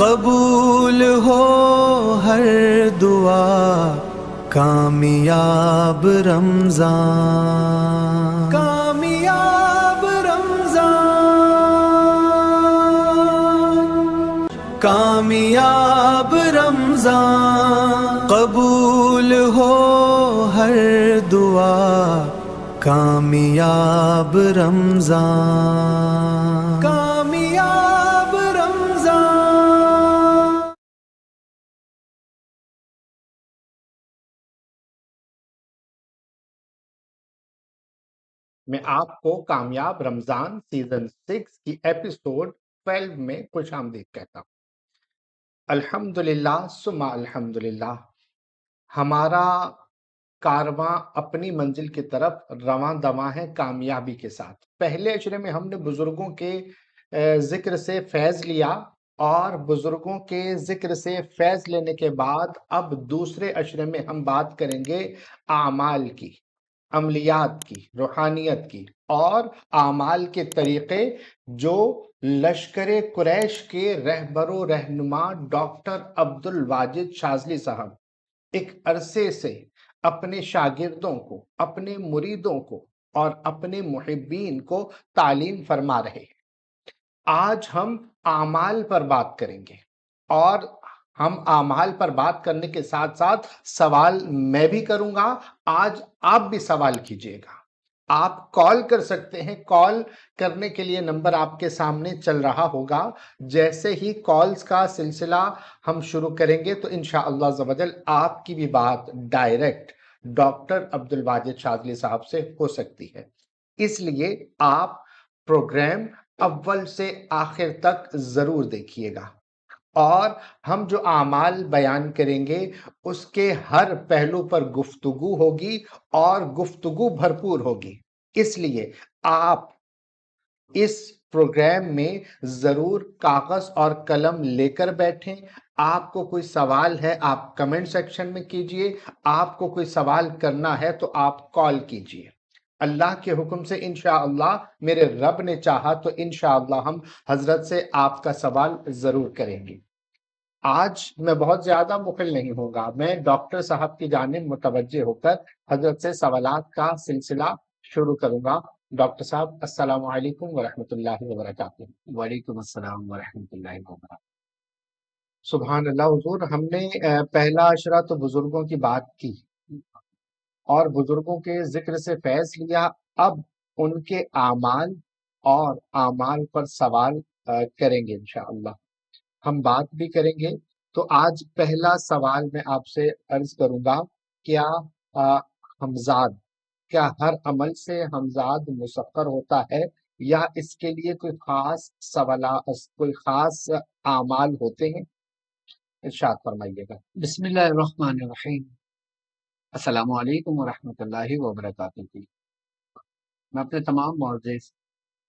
قبول ہو ہر دعا، کامیاب رمضان، کامیاب رمضان، کامیاب رمضان، قبول ہو ہر دعا، کامیاب رمضان، کامیاب رمضان۔ میں آپ کو کامیاب رمضان سیزن 6 کی ایپیسوڈ 12 میں خوش آمدید کہتا ہوں۔ الحمدللہ ثم الحمدللہ، ہمارا کارواں اپنی منزل کی طرف رواں دواں ہے کامیابی کے ساتھ۔ پہلے اشرے میں ہم نے بزرگوں کے ذکر سے فیض لیا، اور بزرگوں کے ذکر سے فیض لینے کے بعد اب دوسرے اشرے میں ہم بات کریں گے اعمال کی، عملیات کی، روحانیت کی، اور اعمال کے طریقے جو لشکر قریش کے رہبر و رہنما ڈاکٹر عبدالواجد شاذلی صاحب ایک عرصے سے اپنے شاگردوں کو، اپنے مریدوں کو اور اپنے محبین کو تعلیم فرما رہے ہیں۔ آج ہم اعمال پر بات کریں گے، اور ہم اعمال پر بات کرنے کے ساتھ ساتھ سوال میں بھی کروں گا۔ آج آپ بھی سوال کیجئے گا، آپ کال کر سکتے ہیں۔ کال کرنے کے لیے نمبر آپ کے سامنے چل رہا ہوگا۔ جیسے ہی کالز کا سلسلہ ہم شروع کریں گے تو انشاءاللہ عز و جل آپ کی بھی بات ڈائریکٹ ڈاکٹر عبدالواجد شاذلی صاحب سے ہو سکتی ہے۔ اس لیے آپ پروگرام اول سے آخر تک ضرور دیکھیے گا، اور ہم جو اعمال بیان کریں گے اس کے ہر پہلو پر گفتگو ہوگی، اور گفتگو بھرپور ہوگی۔ اس لیے آپ اس پروگرام میں ضرور کاغذ اور قلم لے کر بیٹھیں۔ آپ کو کوئی سوال ہے آپ کمنٹ سیکشن میں کیجئے، آپ کو کوئی سوال کرنا ہے تو آپ کال کیجئے۔ اللہ کے حکم سے انشاءاللہ، میرے رب نے چاہا تو انشاءاللہ ہم حضرت سے آپ کا سوال ضرور کریں گے۔ آج میں بہت زیادہ مخل نہیں ہوں گا، میں ڈاکٹر صاحب کی جانب متوجہ ہو کر حضرت سے سوالات کا سلسلہ شروع کروں گا۔ ڈاکٹر صاحب السلام علیکم ورحمۃ اللہ وبرکاتہ۔ وعلیکم السلام ورحمۃ اللہ وبرکاتہ۔ سبحان اللہ حضور، ہم نے پہلا عشرہ تو بزرگوں کی بات کی اور بزرگوں کے ذکر سے فیض لیا۔ اب ان کے اعمال اور اعمال پر سوال کریں گے انشاءاللہ، ہم بات بھی کریں گے۔ تو آج پہلا سوال میں آپ سے عرض کروں گا، کیا ہمزاد، کیا ہر عمل سے ہمزاد مسخر ہوتا ہے، یا اس کے لیے کوئی خاص سوالات، کوئی خاص اعمال ہوتے ہیں؟ ارشاد فرمائیے گا۔ بسم اللہ الرحمن الرحیم۔ السلام علیکم ورحمۃ اللہ وبرکاتہ۔ میں اپنے تمام معزز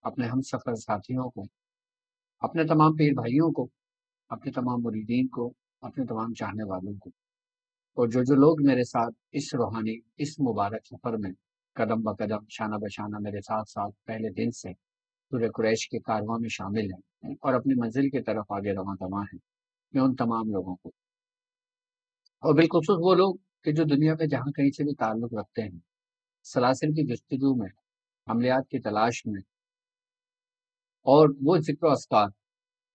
اپنے ہم سفر ساتھیوں کو، اپنے تمام پیر بھائیوں کو، اپنے تمام مریدین کو، اپنے تمام چاہنے والوں کو، اور جو لوگ میرے ساتھ اس روحانی، اس مبارک سفر میں قدم بہ قدم، شانہ بہ شانہ میرے ساتھ پہلے دن سے سورہ قریش کے کارواں میں شامل ہیں اور اپنی منزل کی طرف آگے رواں دواں ہیں، میں ان تمام لوگوں کو، اور بالخصوص وہ لوگ کہ جو دنیا میں جہاں کہیں سے بھی تعلق رکھتے ہیں، سلاسل کی جستجو میں، عملیات کی تلاش میں، اور وہ ذکر و اذکار،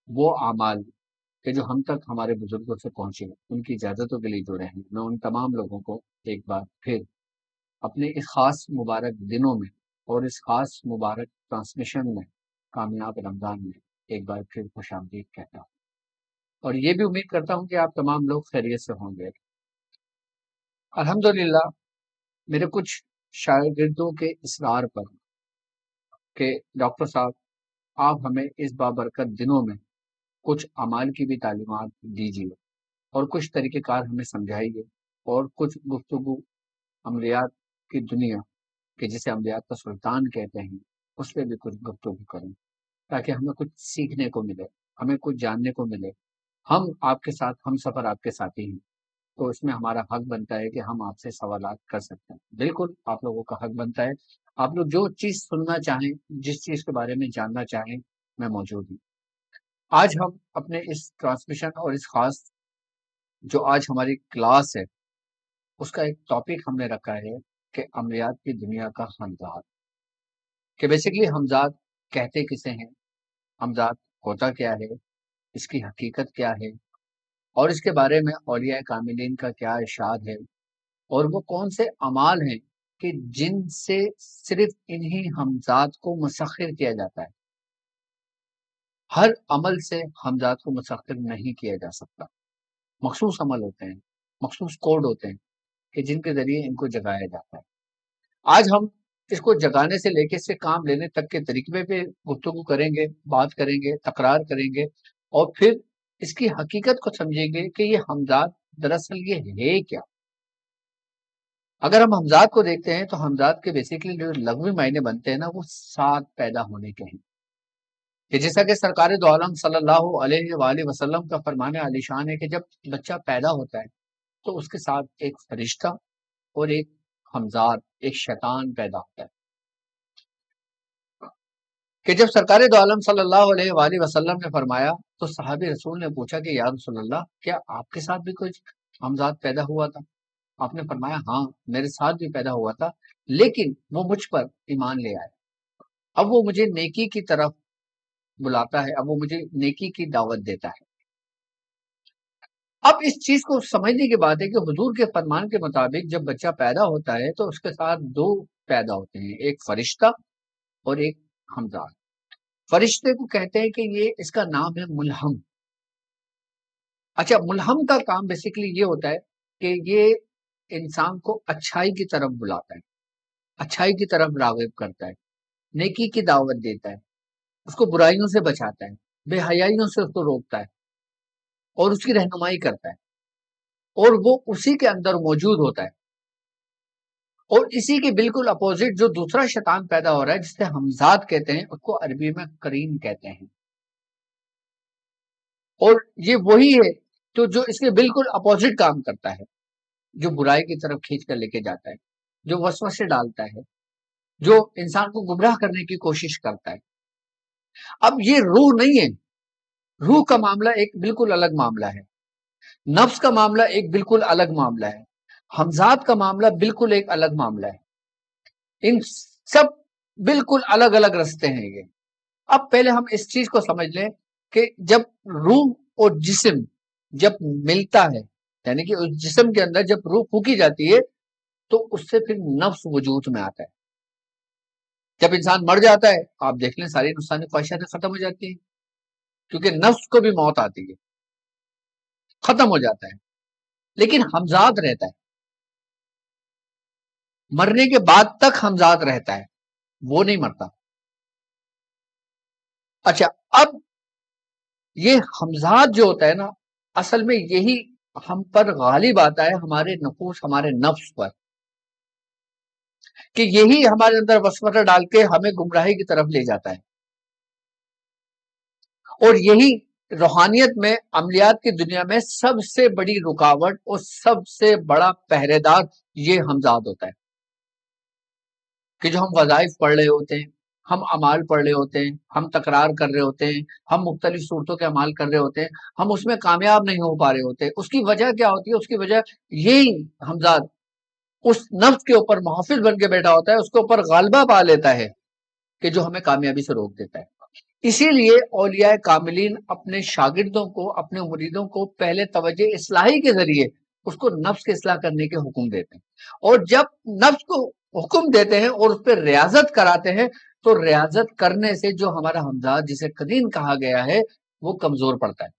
وہ اعمال کہ جو ہم تک ہمارے بزرگوں سے پہنچے، ان کی اجازتوں کے لیے جڑے ہیں، میں ان تمام لوگوں کو ایک بار پھر اپنے اس خاص مبارک دنوں میں اور اس خاص مبارک ٹرانسمیشن میں، کامیاب رمضان میں، ایک بار پھر خوش آمدید کہتا ہوں، اور یہ بھی امید کرتا ہوں کہ آپ تمام لوگ خیریت سے ہوں گے۔ الحمدللہ میرے کچھ شاگردوں کے اصرار پر کہ ڈاکٹر صاحب آپ ہمیں اس بابرکت دنوں میں کچھ اعمال کی بھی تعلیمات دیجیے، اور کچھ طریقہ کار ہمیں سمجھائیے، اور کچھ گفتگو عملیات کی دنیا کہ جسے عملیات کا سلطان کہتے ہیں، اس پہ بھی کچھ گفتگو کریں، تاکہ ہمیں کچھ سیکھنے کو ملے، ہمیں کچھ جاننے کو ملے۔ ہم آپ کے ساتھ ہم سفر آپ کے ساتھی ہیں، تو اس میں ہمارا حق بنتا ہے کہ ہم آپ سے سوالات کر سکتے ہیں۔ بالکل آپ لوگوں کا حق بنتا ہے، آپ لوگ جو چیز سننا چاہیں، جس چیز کے بارے میں جاننا چاہیں، میں موجود ہوں۔ آج ہم اپنے اس ٹرانسمیشن اور اس خاص جو آج ہماری کلاس ہے اس کا ایک ٹاپک ہم نے رکھا ہے کہ عملیات کی دنیا کا ہمزاد، کہ بیسیکلی ہمزاد کہتے کسے ہیں، ہمزاد ہوتا کیا ہے، اس کی حقیقت کیا ہے، اور اس کے بارے میں اولیاء کاملین کا کیا ارشاد ہے، اور وہ کون سے اعمال ہیں کہ جن سے صرف انہی ہمزاد کو مسخر کیا جاتا ہے۔ ہر عمل سے ہمزاد کو مسخر نہیں کیا جا سکتا، مخصوص عمل ہوتے ہیں، مخصوص کوڈ ہوتے ہیں کہ جن کے ذریعے ان کو جگایا جاتا ہے۔ آج ہم اس کو جگانے سے لے کے اس سے کام لینے تک کے طریقے پہ گفتگو کریں گے، بات کریں گے، تکرار کریں گے، اور پھر اس کی حقیقت کو سمجھیں گے کہ یہ ہمزاد دراصل یہ ہے کیا۔ اگر ہم ہمزاد کو دیکھتے ہیں تو ہمزاد کے بیسیکلی جو لغوی معنی بنتے ہیں نا، وہ ساتھ پیدا ہونے کے ہیں، کہ جیسا کہ سرکار دو عالم صلی اللہ علیہ وآلہ وسلم کا فرمان عالی شان ہے کہ جب بچہ پیدا ہوتا ہے تو اس کے ساتھ ایک فرشتہ اور ایک ہمزاد، ایک شیطان پیدا ہوتا ہے، کہ جب سرکار دو عالم صلی اللہ علیہ وآلہ وسلم نے فرمایا تو صحابی رسول نے پوچھا کہ یا رسول اللہ، کیا آپ کے ساتھ بھی کوئی ہمزاد پیدا ہوا تھا؟ آپ نے فرمایا ہاں، میرے ساتھ بھی پیدا ہوا تھا، لیکن وہ مجھ پر ایمان لے آئے، اب وہ مجھے نیکی کی طرف بلاتا ہے، اب وہ مجھے نیکی کی دعوت دیتا ہے۔ اب اس چیز کو سمجھنے کی بات ہے کہ حضور کے فرمان کے مطابق جب بچہ پیدا ہوتا ہے تو اس کے ساتھ دو پیدا ہوتے ہیں، ایک فرشتہ اور ایک ہمزاد۔ فرشتے کو کہتے ہیں کہ یہ اس کا نام ہے ملہم۔ اچھا، ملہم کا کام بیسیکلی یہ ہوتا ہے کہ یہ انسان کو اچھائی کی طرف بلاتا ہے، اچھائی کی طرف راغب کرتا ہے، نیکی کی دعوت دیتا ہے، اس کو برائیوں سے بچاتا ہے، بے حیائیوں سے اس کو روکتا ہے اور اس کی رہنمائی کرتا ہے، اور وہ اسی کے اندر موجود ہوتا ہے۔ اور اسی کے بالکل اپوزٹ جو دوسرا شیطان پیدا ہو رہا ہے جسے ہمزاد کہتے ہیں، اس کو عربی میں قرین کہتے ہیں، اور یہ وہی ہے جو اس کے بالکل اپوزٹ کام کرتا ہے، جو برائی کی طرف کھینچ کر لے کے جاتا ہے، جو وسوسے ڈالتا ہے، جو انسان کو گمراہ کرنے کی کوشش کرتا ہے۔ اب یہ روح نہیں ہے، روح کا معاملہ ایک بالکل الگ معاملہ ہے، نفس کا معاملہ ایک بالکل الگ معاملہ ہے، ہمزاد کا معاملہ بالکل ایک الگ معاملہ ہے، ان سب بالکل الگ الگ رستے ہیں یہ۔ اب پہلے ہم اس چیز کو سمجھ لیں کہ جب روح اور جسم جب ملتا ہے، یعنی کہ اس جسم کے اندر جب روح پھونکی جاتی ہے تو اس سے پھر نفس وجود میں آتا ہے۔ جب انسان مر جاتا ہے آپ دیکھ لیں ساری نفسانی خواہشاتیں ختم ہو جاتی ہیں، کیونکہ نفس کو بھی موت آتی ہے، ختم ہو جاتا ہے، لیکن ہمزاد رہتا ہے، مرنے کے بعد تک ہمزاد رہتا ہے، وہ نہیں مرتا۔ اچھا، اب یہ ہمزاد جو ہوتا ہے نا، اصل میں یہی ہم پر غالب آتا ہے، ہمارے نفوس، ہمارے نفس پر، کہ یہی ہمارے اندر وسوسہ ڈال کے ہمیں گمراہی کی طرف لے جاتا ہے، اور یہی روحانیت میں، عملیات کی دنیا میں سب سے بڑی رکاوٹ اور سب سے بڑا پہرے دار یہ ہمزاد ہوتا ہے، کہ جو ہم وظائف پڑھ رہے ہوتے ہیں، ہم اعمال پڑھ رہے ہوتے ہیں، ہم تکرار کر رہے ہوتے ہیں، ہم مختلف صورتوں کے اعمال کر رہے ہوتے ہیں، ہم اس میں کامیاب نہیں ہو پا رہے ہوتے، اس کی وجہ کیا ہوتی ہے؟ اس کی وجہ یہی ہمزاد اس نفس کے اوپر محافظ بن کے بیٹھا ہوتا ہے، اس کے اوپر غالبہ پا لیتا ہے کہ جو ہمیں کامیابی سے روک دیتا ہے۔ اسی لیے اولیاء کاملین اپنے شاگردوں کو، اپنے مریدوں کو پہلے توجہ اصلاحی کے ذریعے اس کو نفس کے اصلاح کرنے کے حکم دیتے ہیں، اور جب نفس کو حکم دیتے ہیں اور اس پہ ریاضت کراتے ہیں تو ریاضت کرنے سے جو ہمارا ہمزاد جسے قرین کہا گیا ہے وہ کمزور پڑتا ہے۔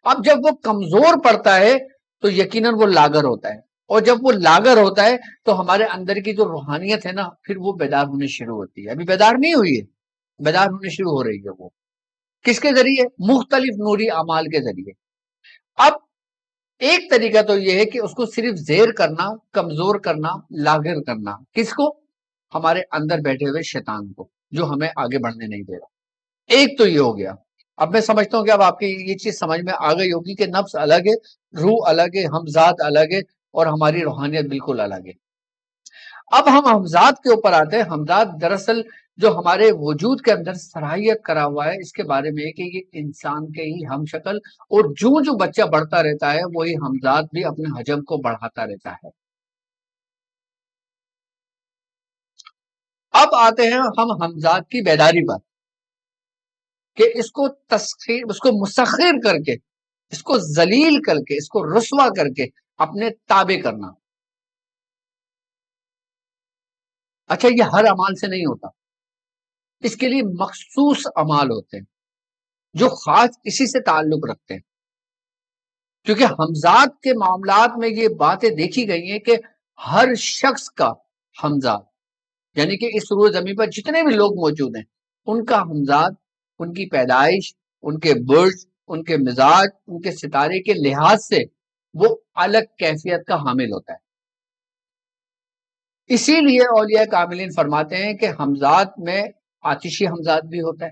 اب جب وہ کمزور پڑتا ہے تو یقیناً وہ لاگر ہوتا ہے، اور جب وہ لاگر ہوتا ہے تو ہمارے اندر کی جو روحانیت ہے نا، پھر وہ بیدار ہونے شروع ہوتی ہے۔ ابھی بیدار نہیں ہوئی ہے، بیدار ہونے شروع ہو رہی ہے۔ وہ کس کے ذریعے؟ مختلف نوری اعمال کے ذریعے۔ اب ایک طریقہ تو یہ ہے کہ اس کو صرف زیر کرنا، کمزور کرنا، لاغر کرنا، کس کو؟ ہمارے اندر بیٹھے ہوئے شیطان کو، جو ہمیں آگے بڑھنے نہیں دے رہا۔ ایک تو یہ ہو گیا۔ اب میں سمجھتا ہوں کہ اب آپ کی یہ چیز سمجھ میں آ گئی ہوگی کہ نفس الگ ہے، روح الگ ہے، ہمزاد الگ ہے، اور ہماری روحانیت بالکل الگ ہے۔ اب ہم ہمزاد کے اوپر آتے ہیں. ہمزاد دراصل جو ہمارے وجود کے اندر صلاحیت کرا ہوا ہے اس کے بارے میں کہ یہ انسان کے ہی ہم شکل، اور جو بچہ بڑھتا رہتا ہے وہی ہمزاد بھی اپنے حجم کو بڑھاتا رہتا ہے. اب آتے ہیں ہم ہمزاد کی بیداری پر کہ اس کو تسخیر، اس کو مسخر کر کے، اس کو ذلیل کر کے، اس کو رسوا کر کے اپنے تابع کرنا. اچھا، یہ ہر اعمال سے نہیں ہوتا، اس کے لیے مخصوص اعمال ہوتے ہیں جو خاص اسی سے تعلق رکھتے ہیں. کیونکہ ہمزاد کے معاملات میں یہ باتیں دیکھی گئی ہیں کہ ہر شخص کا ہمزاد، یعنی کہ اس روز زمین پر جتنے بھی لوگ موجود ہیں ان کا ہمزاد، ان کی پیدائش، ان کے برج، ان کے مزاج، ان کے ستارے کے لحاظ سے وہ الگ کیفیت کا حامل ہوتا ہے. اسی لیے اولیاء کاملین فرماتے ہیں کہ ہمزاد میں آتشی ہمزاد بھی ہوتا ہے،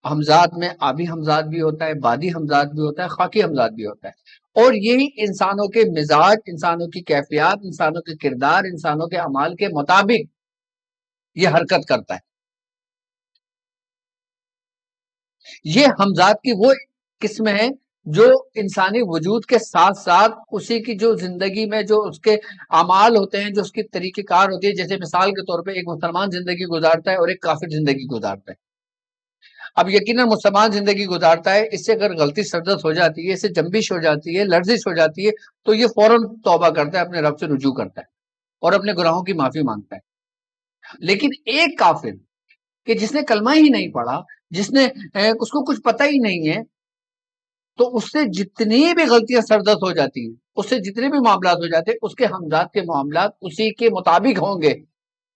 ہمزاد میں آبی ہمزاد بھی ہوتا ہے، بادی ہمزاد بھی ہوتا ہے، خاکی ہمزاد بھی ہوتا ہے. اور یہی انسانوں کے مزاج، انسانوں کی کیفیات، انسانوں کے کردار، انسانوں کے اعمال کے مطابق یہ حرکت کرتا ہے. یہ ہمزاد کی وہ قسم ہے جو انسانی وجود کے ساتھ ساتھ اسی کی جو زندگی میں جو اس کے اعمال ہوتے ہیں، جو اس کی طریقہ کار ہوتی ہے. جیسے مثال کے طور پہ ایک مسلمان زندگی گزارتا ہے اور ایک کافر زندگی گزارتا ہے. اب یقیناً مسلمان زندگی گزارتا ہے، اس سے اگر غلطی سرزد ہو جاتی ہے، اس سے جنبش ہو جاتی ہے، لرزش ہو جاتی ہے، تو یہ فوراً توبہ کرتا ہے، اپنے رب سے رجوع کرتا ہے اور اپنے گناہوں کی معافی مانگتا ہے. لیکن ایک کافر کہ جس نے کلمہ ہی نہیں پڑھا، جس نے اس کو کچھ پتہ ہی نہیں ہے، تو اس سے جتنی بھی غلطیاں سرزد ہو جاتی ہیں، اس سے جتنے بھی معاملات ہو جاتے ہیں، اس کے ہمزاد کے معاملات اسی کے مطابق ہوں گے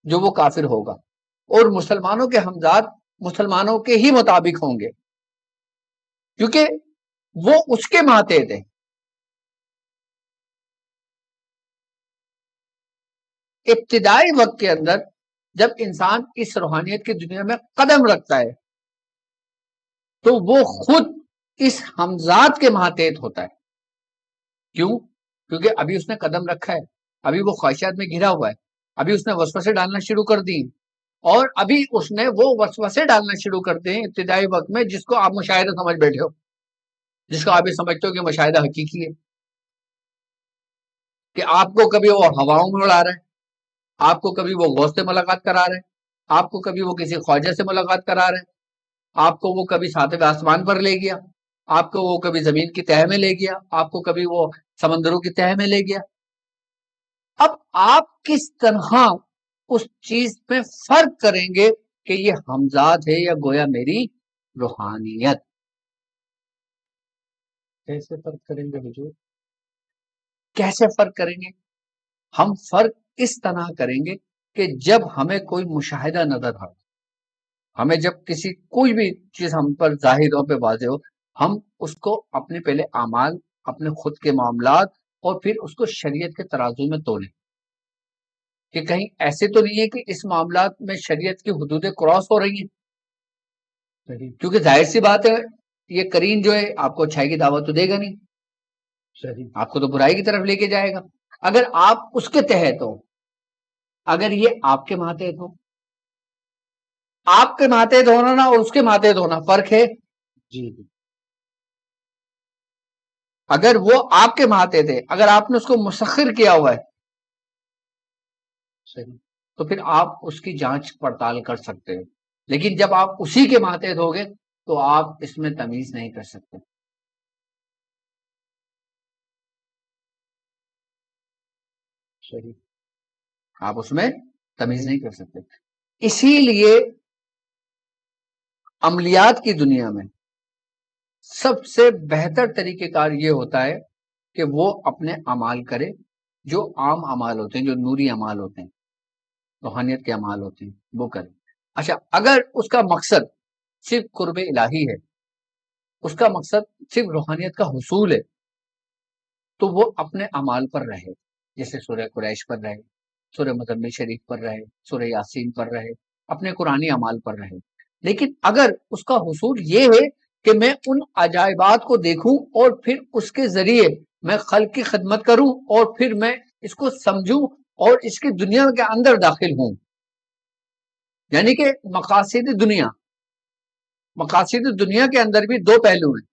جو وہ کافر ہوگا. اور مسلمانوں کے ہمزاد مسلمانوں کے ہی مطابق ہوں گے، کیونکہ وہ اس کے ماتحت ہیں. ابتدائی وقت کے اندر جب انسان اس روحانیت کی دنیا میں قدم رکھتا ہے تو وہ خود اس ہمزاد کے ماتحت ہوتا ہے. کیوں؟ کیونکہ ابھی اس نے قدم رکھا ہے، ابھی وہ خواہشات میں گھرا ہوا ہے، ابھی اس نے وسوسے ڈالنا شروع کر دی، اور ابھی اس نے وہ وسوسے ڈالنا شروع کرتے ہیں ابتدائی وقت میں جس کو آپ مشاہدہ سمجھ بیٹھے ہو، جس کو آپ یہ سمجھتے ہو کہ مشاہدہ حقیقی ہے، کہ آپ کو کبھی وہ ہواؤں میں اڑا رہا ہے، آپ کو کبھی وہ غوث سے ملاقات کرا رہا ہے، آپ کو کبھی وہ کسی خواجہ سے ملاقات کرا رہا ہے، آپ کو وہ کبھی ساتویں آسمان پر لے گیا، آپ کو وہ کبھی زمین کی تہہ میں لے گیا، آپ کو کبھی وہ سمندروں کی تہہ میں لے گیا. اب آپ کس طرح اس چیز میں فرق کریں گے کہ یہ ہمزاد ہے یا گویا میری روحانیت؟ کیسے فرق کریں گے حضور؟ کیسے فرق کریں گے؟ ہم فرق اس طرح کریں گے کہ جب ہمیں کوئی مشاہدہ نظر آئے، ہمیں جب کسی کوئی بھی چیز ہم پر ظاہر ہو پہ واضح ہو، ہم اس کو اپنے پہلے اعمال، اپنے خود کے معاملات، اور پھر اس کو شریعت کے ترازو میں تولیں کہ کہیں ایسے تو نہیں ہے کہ اس معاملات میں شریعت کی حدودیں کراس ہو رہی ہیں. کیونکہ ظاہر سی بات ہے یہ کرین جو ہے آپ کو اچھائی کی دعوت تو دے گا نہیں، آپ کو تو برائی کی طرف لے کے جائے گا. اگر آپ اس کے تحت ہو، اگر یہ آپ کے ماتحت ہو، آپ کے ماتحت ہونا نا اور اس کے ماتحت ہونا فرق ہے. جی، اگر وہ آپ کے ماتحت ہے، اگر آپ نے اس کو مسخر کیا ہوا ہے تو پھر آپ اس کی جانچ پڑتال کر سکتے ہیں. لیکن جب آپ اسی کے ماتحت ہوگے تو آپ اس میں تمیز نہیں کر سکتے. آپ اس میں تمیز نہیں کر سکتے. اسی لیے عملیات کی دنیا میں سب سے بہتر طریقہ کار یہ ہوتا ہے کہ وہ اپنے اعمال کرے جو عام اعمال ہوتے ہیں، جو نوری اعمال ہوتے ہیں، روحانیت کے اعمال ہوتے ہیں، وہ کرے. اچھا، اگر اس کا مقصد صرف قرب الہی ہے، اس کا مقصد صرف روحانیت کا حصول ہے، تو وہ اپنے اعمال پر رہے، جیسے سورہ قریش پر رہے، سورہ مزمل شریف پر رہے، سورہ یاسین پر رہے، اپنے قرآنی اعمال پر رہے. لیکن اگر اس کا حصول یہ ہے کہ میں ان عجائبات کو دیکھوں اور پھر اس کے ذریعے میں خلق کی خدمت کروں اور پھر میں اس کو سمجھوں اور اس کی دنیا کے اندر داخل ہوں. یعنی کہ مقاصد دنیا کے اندر بھی دو پہلو ہیں.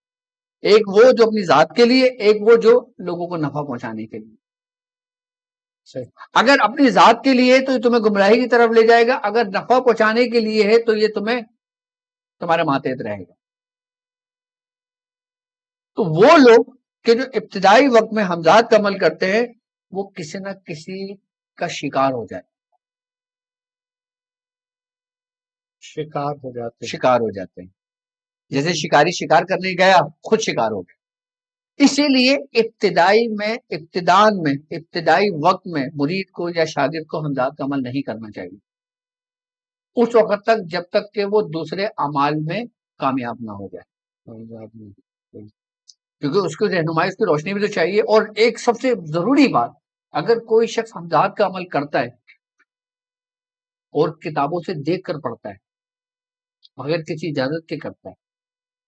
ایک وہ جو اپنی ذات کے لیے، ایک وہ جو لوگوں کو نفع پہنچانے کے لیے. اگر اپنی ذات کے لیے تو یہ تمہیں گمراہی کی طرف لے جائے گا، اگر نفع پہنچانے کے لیے ہے تو یہ تمہیں تمہارے ماتحت رہے گا. تو وہ لوگ کہ جو ابتدائی وقت میں حمزات کا عمل کرتے ہیں وہ کسی نہ کسی کا شکار ہو جائے، شکار ہو جاتے ہیں. جیسے شکاری شکار کرنے گیا خود شکار ہو گیا. اسی لیے ابتدائی وقت میں مرید کو یا شاگرد کو حمزات کا عمل نہیں کرنا چاہیے اس وقت تک جب تک کہ وہ دوسرے اعمال میں کامیاب نہ ہو جائے، کیونکہ اس کو رہنمائی، اس کی روشنی بھی تو چاہیے. اور ایک سب سے ضروری بات، اگر کوئی شخص حمزات کا عمل کرتا ہے اور کتابوں سے دیکھ کر پڑھتا ہے بغیر کسی اجازت کے کرتا ہے،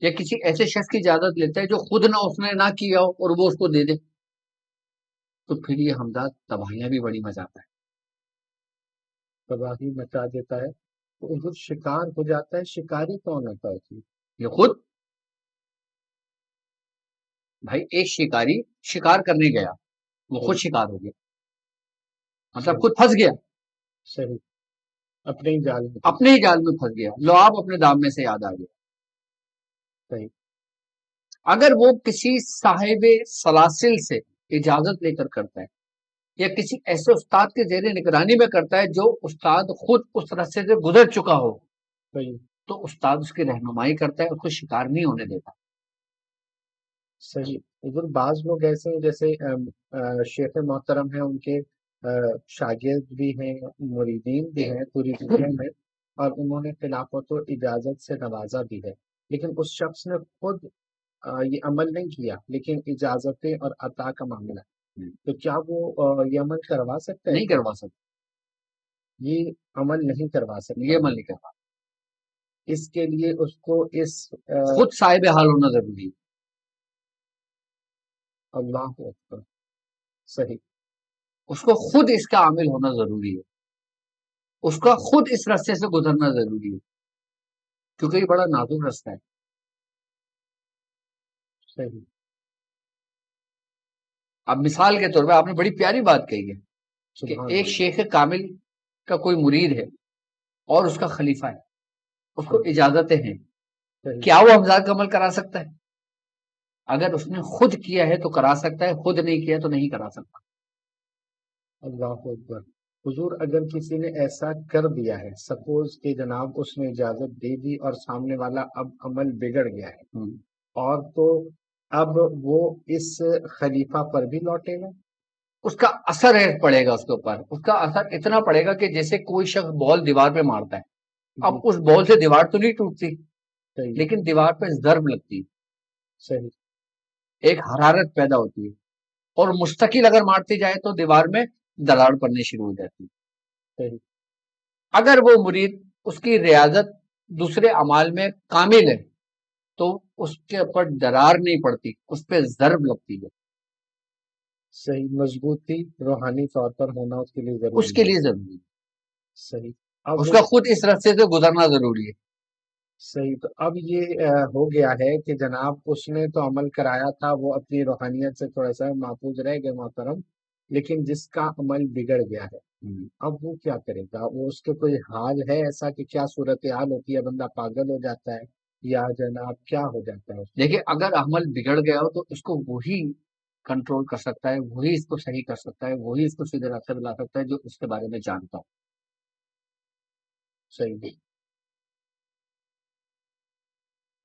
یا کسی ایسے شخص کی اجازت لیتا ہے جو خود اس نے نہ کیا ہو اور وہ اس کو دے دے، تو پھر یہ حمزات تباہیاں بھی بڑی مچاتا ہے. تباہی مچا دیتا ہے. تو حضور شکار ہو جاتا ہے. شکاری کون ہوتا ہے؟ یہ خود بھائی ایک شکاری شکار کرنے گیا، وہ خود شکار ہو گیا، مطلب خود پھنس گیا. صحیح. اپنے ہی جال میں پھنس گیا. لو آپ اپنے دام میں سے یاد آ گیا. صحیح. اگر وہ کسی صاحب سلاسل سے اجازت لے کر کرتا ہے یا کسی ایسے استاد کے زیر نگرانی میں کرتا ہے جو استاد خود اس راستے سے گزر چکا ہو، صحیح، تو استاد اس کی رہنمائی کرتا ہے، اس کو شکار نہیں ہونے دیتا. صحیح. ادھر بعض لوگ ایسے ہیں جیسے شیخ محترم ہیں، ان کے شاگرد بھی ہیں، مریدین بھی ہیں پوری دنیا میں، اور انہوں نے خلافت و اجازت سے نوازا بھی ہے، لیکن اس شخص نے خود یہ عمل نہیں کیا، لیکن اجازتیں اور عطا کا معاملہ. تو کیا وہ یہ عمل کروا سکتا ہے؟ نہیں کروا سکتا، یہ عمل نہیں کروا سکتا. یہ عمل نہیں کروا. اس کے لیے اس کو خود صاحب حال ہونا ضروری ہے. اللہ اکبر. صحیح. اس کو خود اس کا عامل ہونا ضروری ہے، اس کا خود اس راستے سے گزرنا ضروری ہے، کیونکہ یہ بڑا نازک راستہ ہے. صحیح. اب مثال کے طور پہ آپ نے بڑی پیاری بات کہی ہے کہ ایک شیخ کامل کا کوئی مرید ہے اور اس کا خلیفہ ہے، اس کو اجازتیں ہیں، کیا وہ حمزات کا عمل کرا سکتا ہے؟ اگر اس نے خود کیا ہے تو کرا سکتا ہے، خود نہیں کیا تو نہیں کرا سکتا. اللہ اکبر. حضور اگر کسی نے ایسا کر دیا ہے، سپوز کہ جناب اس نے اجازت دے دی اور سامنے والا اب عمل بگڑ گیا ہے، اور تو اب وہ اس خلیفہ پر بھی لوٹے گا؟ اس کا اثر پڑے گا اس کے اوپر. اس کا اثر اتنا پڑے گا کہ جیسے کوئی شخص بال دیوار پہ مارتا ہے، اب اس بال سے دیوار تو نہیں ٹوٹتی، لیکن دیوار پہ ضرب لگتی. صحیح. ایک حرارت پیدا ہوتی ہے، اور مستقل اگر مارتی جائے تو دیوار میں دراڑ پڑنی شروع ہو جاتی. صحیح. اگر وہ مرید اس کی ریاضت دوسرے اعمال میں کامل ہے تو اس کے اوپر درار نہیں پڑتی، اس پہ ضرب لگتی ہے. صحیح. مضبوطی روحانی طور پر ہونا اس کے لیے ضروری، اس کے لیے ضروری ہے. صحیح. اس کا خود اس راستے سے گزرنا ضروری ہے. صحیح. تو اب یہ ہو گیا ہے کہ جناب اس نے تو عمل کرایا تھا، وہ اپنی روحانیت سے تھوڑا سا محفوظ رہ گئے محترم، لیکن جس کا عمل بگڑ گیا ہے اب وہ کیا کرے گا؟ وہ اس کے کوئی حال ہے ایسا کہ کیا صورتحال ہوتی ہے؟ بندہ پاگل ہو جاتا ہے یا جناب کیا ہو جاتا ہے؟ دیکھیں اگر عمل بگڑ گیا ہو تو اس کو وہی کنٹرول کر سکتا ہے، وہی اس کو صحیح کر سکتا ہے، وہی اس کو سیدھے راستے پہ لا سکتا ہے جو اس کے بارے میں جانتا ہو. صحیح.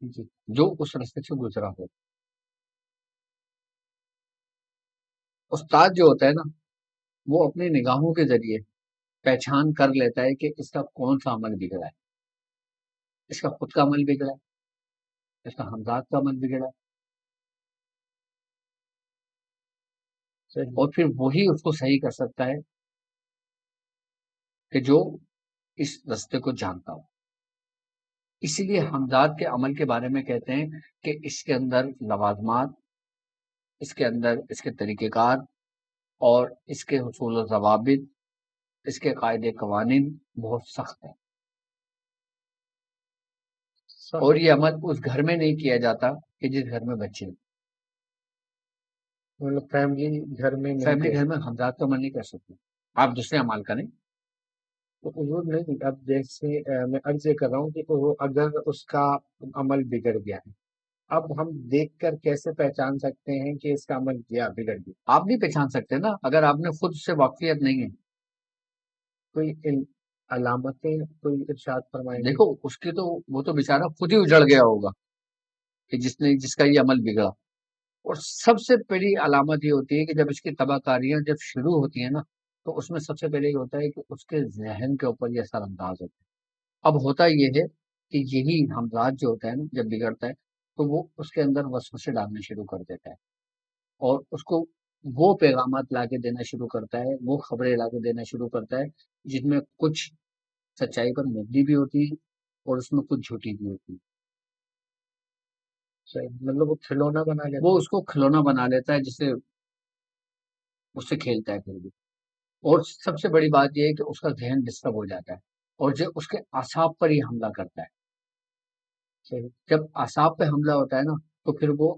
جی. جو اس راستے سے گزرا ہو. استاد جو ہوتا ہے نا وہ اپنی نگاہوں کے ذریعے پہچان کر لیتا ہے کہ اس کا کون سا عمل بگڑا ہے، اس کا خود کا عمل بگڑا ہے، اس کا حمزات کا عمل بگڑا ہے، اور پھر وہی اس کو صحیح کر سکتا ہے کہ جو اس راستے کو جانتا ہو. اسی لیے حمزات کے عمل کے بارے میں کہتے ہیں کہ اس کے اندر لوازمات، اس کے اندر اس کے طریقہ کار اور اس کے حصول و ضوابط اس کے قاعدے قوانین بہت سخت ہیں، اور یہ عمل اس گھر میں نہیں کیا جاتا کہ جس گھر میں بچے ہوں۔ مطلب فیملی گھر میں نہیں فیملی کر گھر میں ہمدرد تو عمل نہیں کر سکتے، آپ دوسرے عمل کریں۔ تو حضور نہیں، اب جیسے میں عرض یہ کر رہا ہوں کہ وہ اگر اس کا عمل بگڑ گیا ہے، اب ہم دیکھ کر کیسے پہچان سکتے ہیں کہ اس کا عمل کیا بگڑ گیا؟ آپ نہیں پہچان سکتے نا اگر آپ نے خود سے واقفیت نہیں ہے۔ کوئی علامتیں کوئی ارشاد فرمائیں گے؟ دیکھو اس کی تو وہ تو بیچارہ خود ہی اجڑ گیا ہوگا کہ جس کا یہ عمل بگڑا، اور سب سے پہلی علامت یہ ہوتی ہے کہ جب اس کی تباہ کاریاں جب شروع ہوتی ہیں نا، تو اس میں سب سے پہلے یہ ہوتا ہے کہ اس کے ذہن کے اوپر یہ اثر انداز ہوتا ہے۔ اب ہوتا یہ ہے کہ یہی ہمراج جو ہوتا ہے نا جب بگڑتا ہے تو وہ اس کے اندر وسوسے ڈالنا شروع کر دیتا ہے، اور اس کو وہ پیغامات لا کے دینا شروع کرتا ہے، وہ خبریں لا کے دینا شروع کرتا ہے جن میں کچھ سچائی پر مبنی بھی ہوتی ہے اور اس میں کچھ جھوٹی بھی ہوتی ہے۔ صحیح، مطلب وہ کھلونا بنا لیتا وہ اس کو کھلونا بنا لیتا ہے، جسے اس سے کھیلتا ہے پھر بھی، اور سب سے بڑی بات یہ ہے کہ اس کا ذہن ڈسٹرب ہو جاتا ہے، اور جو اس کے اعصاب پر ہی حملہ کرتا ہے۔ صحیح، جب اعصاب پہ حملہ ہوتا ہے نا تو پھر وہ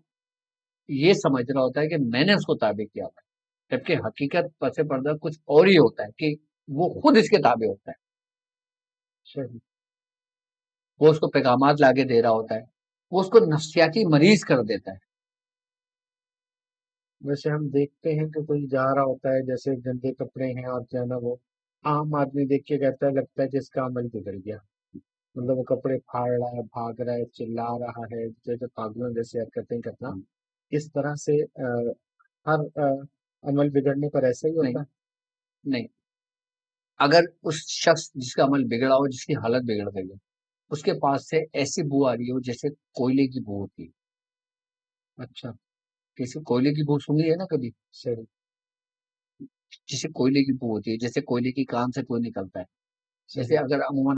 یہ سمجھ رہا ہوتا ہے کہ میں نے اس کو تابع کیا ہوتا ہے، جبکہ حقیقت پس پردہ کچھ اور ہی ہوتا ہے کہ وہ خود اس کے تابع ہوتا ہے، صحیح۔ وہ اس کو پیغامات لا کے دے رہا ہوتا ہے، وہ اس کو نفسیاتی مریض کر دیتا ہے۔ ویسے ہم دیکھتے ہیں کہ کوئی جا رہا ہوتا ہے جیسے گندے کپڑے ہیں اور جو ہے نا وہ عام آدمی دیکھ کے کہتا ہے لگتا ہے کہ اس کا عمل بگڑ گیا، مطلب وہ کپڑے پھاڑ رہا ہے، بھاگ رہا ہے، چلا رہا ہے، جیسے پاگلوں جیسے حرکتیں کرنا، اس طرح سے ہر عمل بگڑنے پر ایسا ہی ہوتا ہے؟ نہیں، اگر اس شخص جس کا عمل بگڑا ہو، جس کی حالت بگڑ گئی ہے، اس کے پاس سے ایسی بو آ رہی ہو جیسے کوئلے کی بو ہوتی ہے، اچھا، کسی کوئلے کی بو سنی ہے نا کبھی؟ صحیح، جسے کوئلے کی بو ہوتی ہے، جیسے کوئلے کی کان سے کوئی نکلتا ہے، جیسے صحیح، اگر عموماً